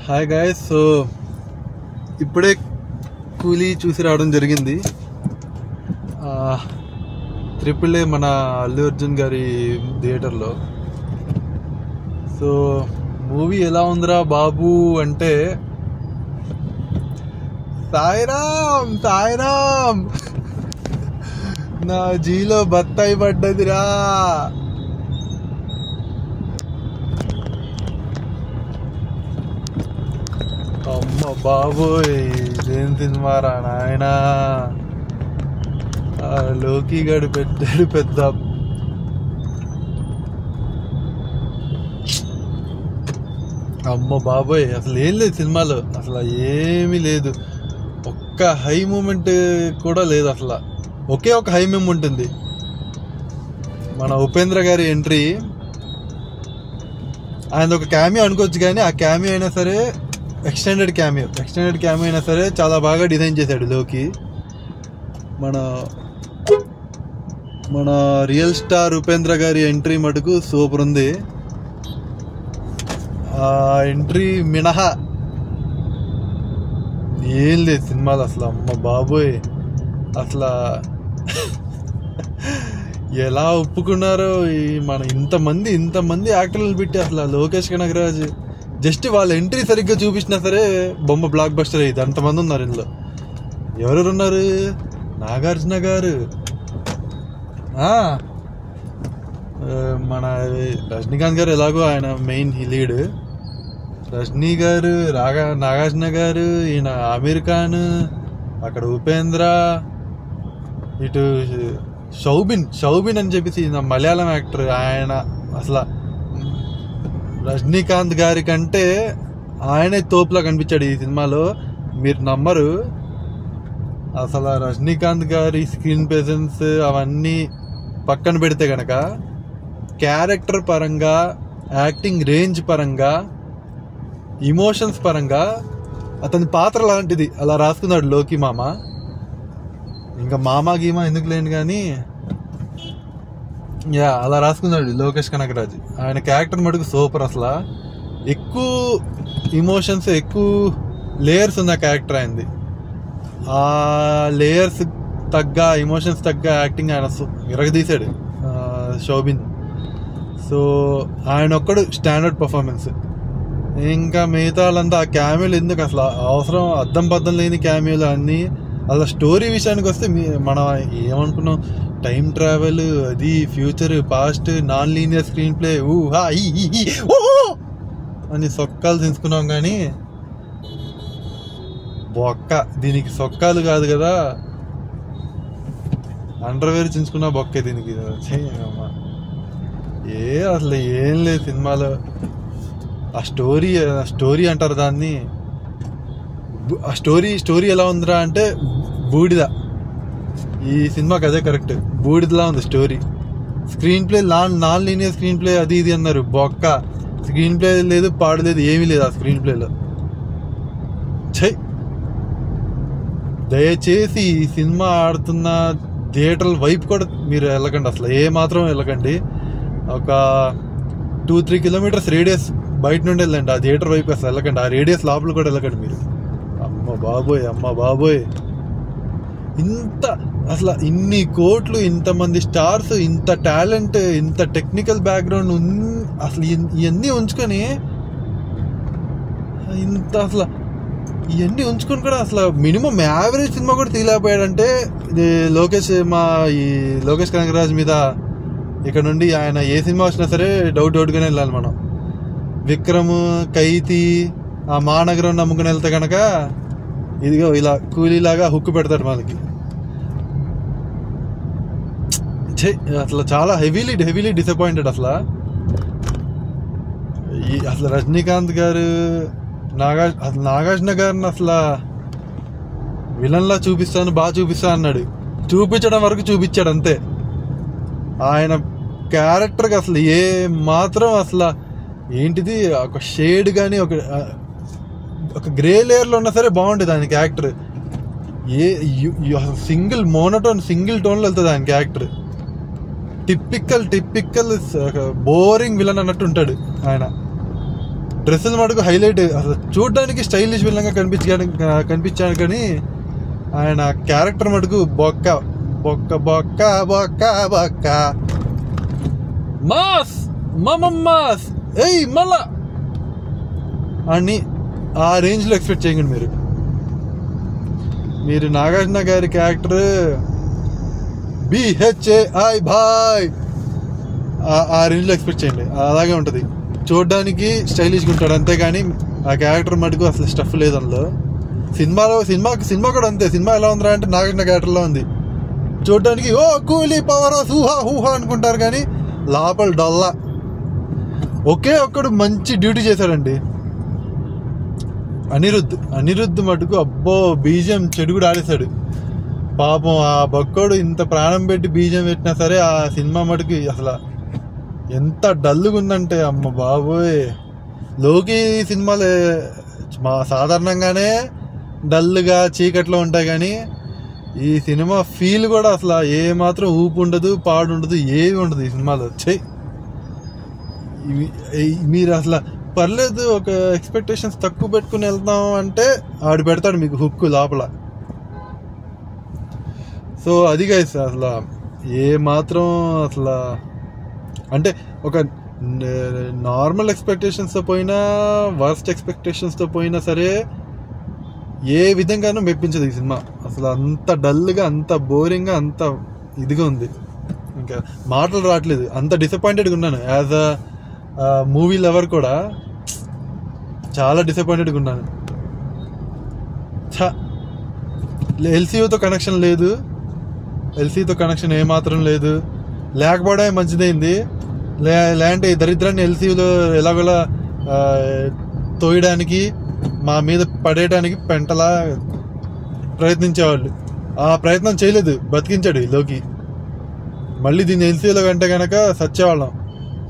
Hi guys. So ఇప్పుడే కూలీ చూసి రావడం జరిగింది. AAA మన అల్లు అర్జున్ గారి థియేటర్లో. సో మూవీ ఎలా ఉందిరా బాబు అంటే, సాయిరామ్ సాయిరామ్ నా జీలో బత్తాయి పడ్డదిరా. అమ్మ బాబోయ్, ఇదేం సినిమారా నాయనా. లోకి గడు పెట్టాడు పెద్ద. అమ్మ బాబోయ్, అసలు ఏం లేదు సినిమాలో, అసలు ఏమీ లేదు. ఒక్క హై మూమెంట్ కూడా లేదు. అసలు ఒకే ఒక హై మూమెంట్ ఉంది, మన ఉపేంద్ర గారి ఎంట్రీ. ఆయన ఒక క్యామియో అనుకోవచ్చు, కానీ ఆ క్యామియో అయినా సరే ఎక్స్టెండెడ్ క్యామియో అయినా సరే చాలా బాగా డిజైన్ చేశాడు లోకి. మన రియల్ స్టార్ ఉపేంద్ర గారి ఎంట్రీ మటుకు సూపర్ ఉంది. ఆ ఎంట్రీ మినహా ఏం లేదు సినిమాలో అసలు. అమ్మ బాబోయ్, అసలు ఎలా ఒప్పుకున్నారో మన ఇంతమంది యాక్టర్లు పెట్టి. అసలు లోకేష్ కనగరాజ్ జస్ట్ వాళ్ళ ఎంట్రీ సరిగ్గా చూపించినా సరే బొమ్మ బ్లాక్ బస్టర్ అయ్యింది. అంతమంది ఉన్నారు ఇందులో. ఎవరెవరు ఉన్నారు? నాగార్జున గారు, మన రజనీకాంత్ గారు, ఎలాగో ఆయన మెయిన్ లీడ్. రజనీ గారు, నాగార్జున గారు, ఈయన ఆమీర్ ఖాన్, అక్కడ ఉపేంద్ర, ఇటు షౌబిన్ అని చెప్పేసి మలయాళం యాక్టర్. ఆయన అసలు రజనీకాంత్ గారి కంటే ఆయనే తోపులా కనిపించాడు ఈ సినిమాలో. మీరు నమ్మరు. అసలు రజనీకాంత్ గారి స్క్రీన్ ప్రెజెన్స్ అవన్నీ పక్కన పెడితే గనక, క్యారెక్టర్ పరంగా, యాక్టింగ్ రేంజ్ పరంగా, ఇమోషన్స్ పరంగా అతని పాత్ర లాంటిది. అలా రాసుకున్నాడు లోకి మామ. ఇంకా మామ గీమా ఎందుకు లేని కానీ అలా రాసుకున్నాడు లోకేష్ కనగరాజ్. ఆయన క్యారెక్టర్ మటుకు సూపర్. అసలు ఎక్కువ ఇమోషన్స్, ఎక్కువ లేయర్స్ ఉన్న క్యారెక్టర్ అయింది. ఆ లేయర్స్ తగ్గ, ఇమోషన్స్ తగ్గ యాక్టింగ్ ఆయన విరగదీశాడు షౌబిన్. సో ఆయన ఒక్కడు స్టాండర్డ్ పర్ఫార్మెన్స్. ఇంకా మిగతా వాళ్ళంతా ఆ క్యామియోలు ఎందుకు అసలు అవసరం? అద్దం బద్దం లేని క్యామియోలు అన్నీ. అసలు స్టోరీ విషయానికి వస్తే మనం ఏమనుకున్నాం, టైం ట్రావెల్, అది future, past, non linear screen play అని సొక్కాలు తీసుకున్నాం. కానీ బొక్క దీనికి సొక్కాలు కాదు కదా, అండర్వేర్ చించుకున్నా బొక్కే దీనికి. అసలు ఏం లేదు సినిమాలో. ఆ స్టోరీ అంటారు దాన్ని. ఆ స్టోరీ ఎలా ఉందిరా అంటే బూడిద. ఈ సినిమాకి అదే కరెక్ట్, బూడిదలా ఉంది story. Screen play non linear screen play, అది ఇది అన్నారు. బొక్క స్క్రీన్ ప్లే లేదు, పాడు లేదు, ఏమీ లేదు ఆ స్క్రీన్ ప్లేలో. దయచేసి ఈ సినిమా ఆడుతున్న థియేటర్ల వైపు కూడా మీరు వెళ్ళకండి. అసలు ఏ మాత్రం వెళ్ళకండి. ఒక 2-3 కిలోమీటర్స్ రేడియస్ బయట నుండి వెళ్ళండి. ఆ థియేటర్ వైపు అసలు వెళ్ళకండి. ఆ రేడియస్ లోపల కూడా వెళ్ళకండి మీరు. అమ్మ బాబోయ్, ఇంత అసలు ఇన్ని కోట్లు, ఇంతమంది స్టార్స్, ఇంత టాలెంట్, ఇంత టెక్నికల్ బ్యాక్గ్రౌండ్ అసలు ఇవన్నీ ఉంచుకొని కూడా అసలు మినిమం యావరేజ్ సినిమా కూడా తీయలేకపోయాడంటే ఇది లోకేష్ కనగరాజ్ మీద ఇక్కడ నుండి ఆయన ఏ సినిమా వచ్చినా సరే డౌట్గానే వెళ్ళాలి మనం. విక్రమ్, కైతి, ఆ మహానగరం నమ్ముకుని వెళ్తే కనుక ఇదిగో ఇలా కూలీలాగా హుక్కు పెడతాడు మనకి. అసలు చాలా హెవీలీ డిసప్పాయింటెడ్. అసలు రజనీకాంత్ గారు, నాగార్జున గారిని అసలు విలన్లా బాగా చూపిస్తా అన్నాడు. చూపించడం వరకు చూపించాడు అంతే. ఆయన క్యారెక్టర్కి అసలు ఏ మాత్రం అసలు ఏంటిది, ఒక షేడ్ కానీ, ఒక గ్రే లేయర్లో ఉన్నా సరే బాగుంటుంది ఆయన క్యారెక్టర్. సింగిల్ టోన్లో వెళ్తుంది ఆయన క్యారెక్టర్. టిపికల్ బోరింగ్ విలన్ అన్నట్టు ఉంటాడు ఆయన. డ్రెస్సులు మటుకు హైలైట్. అసలు చూడడానికి స్టైలిష్ విధంగా కనిపించాడు కానీ ఆయన క్యారెక్టర్ మటుకు బొక్క బొక్క బొక్క బొక్క బొక్క. మాస్ మాస్ ఏయ్ మళ్ళా అని ఆ రేంజ్లో ఎక్స్పెక్ట్ చేయండి మీరు నాగార్జున గారి క్యారెక్టర్ BHAI బాయ్ ఆ రేంజ్లో ఎక్స్పెక్ట్ చేయండి. అలాగే ఉంటుంది, చూడడానికి స్టైలిష్గా ఉంటాడు అంతేగాని ఆ క్యారెక్టర్ మటుకు అసలు స్టఫ్ లేదు అందులో. సినిమా కూడా అంతే. సినిమా ఎలా ఉందిరా అంటే నాగార్జున క్యారెక్టర్లో ఉంది. చూడడానికి ఓ కూలీ పవర్ హూహా హూహా అనుకుంటారు కానీ లోపల డొల్లా. ఒకే ఒక్కడు మంచి డ్యూటీ చేశాడండి, అనిరుద్ధ్ మటుకు అబ్బో బీజియం చెడు కూడా ఆడేశాడు పాపం. ఆ బక్కోడు ఇంత ప్రాణం పెట్టి బీజియం పెట్టినా సరే ఆ సినిమా మటుకు అసలు ఎంత డల్గా ఉందంటే అమ్మ బాబోయ్. లోకి సినిమాలు సాధారణంగానే డల్గా చీకట్లో ఉంటాయి కానీ ఈ సినిమా ఫీల్ కూడా అసలు ఏ మాత్రం ఊపు ఉండదు, పాడు ఉండదు, ఏమి ఉండదు ఈ సినిమాలో. మీరు అసలు పర్లేదు ఒక ఎక్స్పెక్టేషన్స్ తక్కువ పెట్టుకుని వెళ్తాం అంటే ఆడు పెడతాడు మీకు హుక్ లోపల. సో అది గైస్ అసలు ఏ మాత్రం అసలు అంటే ఒక నార్మల్ ఎక్స్పెక్టేషన్స్తో పోయినా వర్స్ట్ ఎక్స్పెక్టేషన్స్తో పోయినా సరే ఏ విధంగానూ మెప్పించదు ఈ సినిమా. అసలు అంత డల్గా, అంత బోరింగ్గా, అంత ఇదిగా ఉంది. ఇంకా మాటలు రావట్లేదు, అంత డిసప్పాయింటెడ్గా ఉన్నాను. యాజ్ అ మూవీ లవర్ కూడా చాలా డిసప్పాయింటెడ్గా ఉన్నాను. ఎల్సీయూతో కనెక్షన్ లేదు, ఎల్సీతో కనెక్షన్ ఏమాత్రం లేదు. లేకపోవడమే మంచిదైంది. లేదంటే ఈ దరిద్రాన్ని ఎల్సీయూలో ఎలాగోలా తోయడానికి, మా మీద పడేయడానికి పెంటలా ప్రయత్నించేవాళ్ళు. ఆ ప్రయత్నం చేయలేదు, బతికించాడు లోకి. మళ్ళీ దీన్ని ఎల్సీయూలో కంటే కనుక సచ్చేవాళ్ళం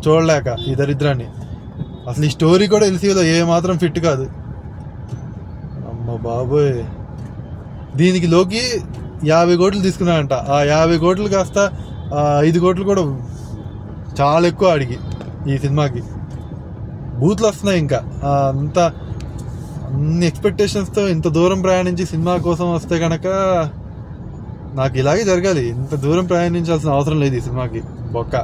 చూడలేక ఈ దరిద్రాన్ని. అసలు ఈ స్టోరీ కూడా ఎల్సీయూలో ఏమాత్రం ఫిట్ కాదు. అమ్మ బాబోయ్, దీనికి లోకి 50 కోట్లు తీసుకున్నాడంట. ఆ 50 కోట్లు కాస్త 5 కోట్లు కూడా చాలా ఎక్కువ ఆడికి ఈ సినిమాకి. బూతులు వస్తున్నాయి. ఇంకా అన్ని ఎక్స్పెక్టేషన్స్తో ఇంత దూరం ప్రయాణించి సినిమా కోసం వస్తే కనుక నాకు ఇలాగే జరగాలి. ఇంత దూరం ప్రయాణించాల్సిన అవసరం లేదు ఈ సినిమాకి. బొక్క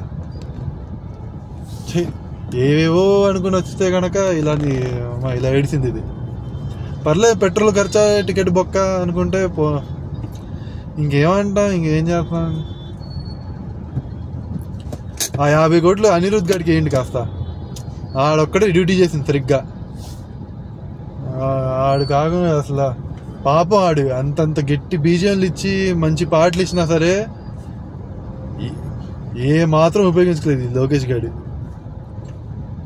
ఏవేవో అనుకుని వస్తే కనుక ఇలా ఏడిసింది ఇది. పర్లేదు పెట్రోల్ ఖర్చా, టికెట్ బొక్క అనుకుంటే ఇంకేమంటాం, ఇంకేం చేస్తాం. ఆ 50 కోట్లు అనిరుద్ధ్ గారికి వేయండి కాస్త. ఆడొక్కడే డ్యూటీ చేసింది సరిగ్గా. ఆడు కాకుండా అసలు పాపం ఆడు అంతంత గట్టి బీజిఎంలు ఇచ్చి మంచి పాటలు ఇచ్చినా సరే ఏ మాత్రం ఉపయోగించలేదు ఈ లోకేష్ గారు.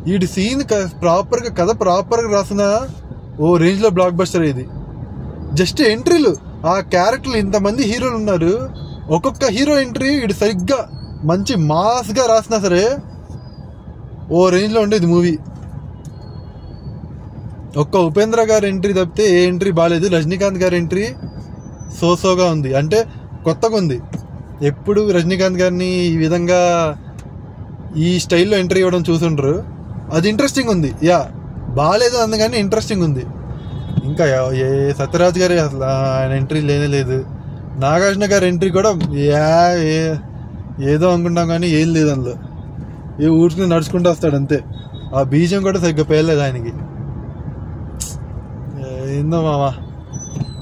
వీడి సీన్ ప్రాపర్గా కథ ప్రాపర్గా రాసిన ఓ రేంజ్లో బ్లాక్ బస్టర్ ఇది. జస్ట్ ఎంట్రీలు, ఆ క్యారెక్టర్లు ఇంతమంది హీరోలు ఉన్నారు, ఒక్కొక్క హీరో ఎంట్రీ వీడు సరిగ్గా మంచి మాస్గా రాసినా సరే ఓ రేంజ్లో ఉండేది మూవీ. ఒక్క ఉపేంద్ర గారి ఎంట్రీ తప్పితే ఏ ఎంట్రీ బాగాలేదు. రజనీకాంత్ గారి ఎంట్రీ సోగా ఉంది, అంటే కొత్తగా ఉంది. ఎప్పుడు రజనీకాంత్ గారిని ఈ విధంగా ఈ స్టైల్లో ఎంట్రీ ఇవ్వడం చూసుండ్రు. అది ఇంట్రెస్టింగ్ ఉంది. బాగాలేదు అందుకని ఇంట్రెస్టింగ్ ఉంది. ఇంకా సత్యరాజ్ గారి అసలు ఆయన ఎంట్రీ లేదు. నాగార్జున గారి ఎంట్రీ కూడా ఏదో అనుకుంటాం కానీ ఏం లేదు అందులో. ఊరుకుని నడుచుకుంటూ వస్తాడు అంతే. ఆ బీజం కూడా సరిగ్గా పేయలేదు ఆయనకి. ఏందో మామ.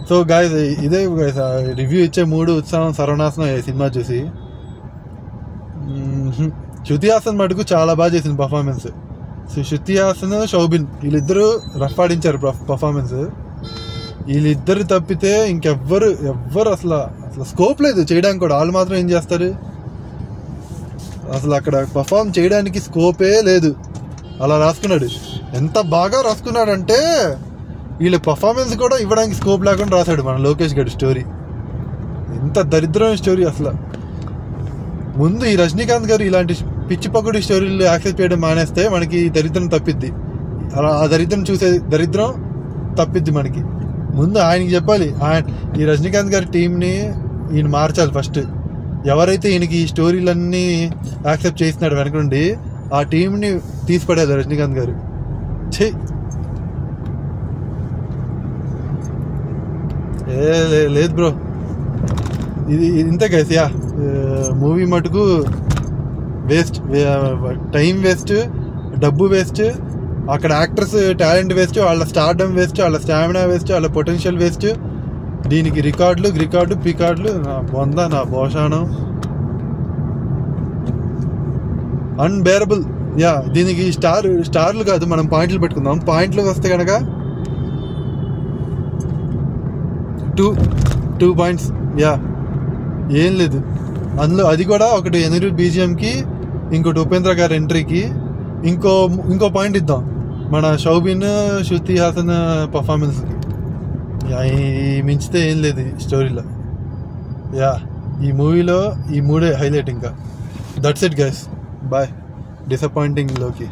సో గాయస్ ఇదే రివ్యూ ఇచ్చే మూడు ఉత్సాహం సర్వనాశనం ఈ సినిమా చూసి. శృతి హాసన్ మటుకు చాలా బాగా చేసింది పర్ఫార్మెన్స్. శృతి హాసన్, శోభిన్ వీళ్ళిద్దరూ రఫ్ ఆడించారు పర్ఫార్మెన్స్. వీళ్ళిద్దరు తప్పితే ఇంకెవ్వరు అసలు స్కోప్ లేదు చేయడానికి కూడా. వాళ్ళు మాత్రం ఏం చేస్తారు, అసలు అక్కడ పర్ఫార్మ్ చేయడానికి స్కోపే లేదు. అలా రాసుకున్నాడు. ఎంత బాగా రాసుకున్నాడంటే వీళ్ళ పర్ఫార్మెన్స్ కూడా ఇవ్వడానికి స్కోప్ లేకుండా రాశాడు మన లోకేష్ గారి స్టోరీ. ఎంత దరిద్రమైన స్టోరీ అసలు. ముందు ఈ రజనీకాంత్ గారు ఇలాంటి పిచ్చి పక్కుడి స్టోరీలు యాక్సెప్ట్ చేయడం మానేస్తే మనకి దరిద్రం తప్పిద్ది. అలా ఆ దరిద్రం చూసే దరిద్రం తప్పిద్ది మనకి. ముందు ఆయనకి చెప్పాలి, ఈ రజనీకాంత్ గారి టీంని ఈయన మార్చాలి ఫస్ట్. ఎవరైతే ఈయనకి ఈ స్టోరీలన్నీ యాక్సెప్ట్ చేస్తున్నాడు వెనక నుండి, ఆ టీంని తీసిపడేది రజనీకాంత్ గారు. లేదు బ్రో, ఇది ఇంతే గైస్. యా, మూవీ మటుకు వేస్ట్, టైం వేస్ట్, డబ్బు వేస్ట్, అక్కడ యాక్టర్స్ టాలెంట్ వేస్ట్, వాళ్ళ స్టార్డమ్ వేస్ట్, వాళ్ళ స్టామినా వేస్ట్, వాళ్ళ పొటెన్షియల్ వేస్ట్. దీనికి రికార్డులు పికార్డులు, నా బొంద, నా భోషాణం, అన్బేరబుల్. యా, దీనికి స్టార్లు కాదు, మనం పాయింట్లు పెట్టుకుందాం. పాయింట్లు వస్తే కనుక 2 పాయింట్స్. యా, ఏం లేదు అందులో. అది కూడా ఒకటి ఎనిరుద్ బీజిఎంకి, ఇంకోటి ఉపేంద్ర గారి ఎంట్రీకి, ఇంకో పాయింట్ ఇద్దాం మన షౌబిన్, శృతి హాసన్ పర్ఫార్మెన్స్కి. మించితే ఏం లేదు ఈ స్టోరీలో. యా, ఈ మూవీలో ఈ 3 హైలైట్. ఇంకా that's it guys, bye. Disappointing లోకి.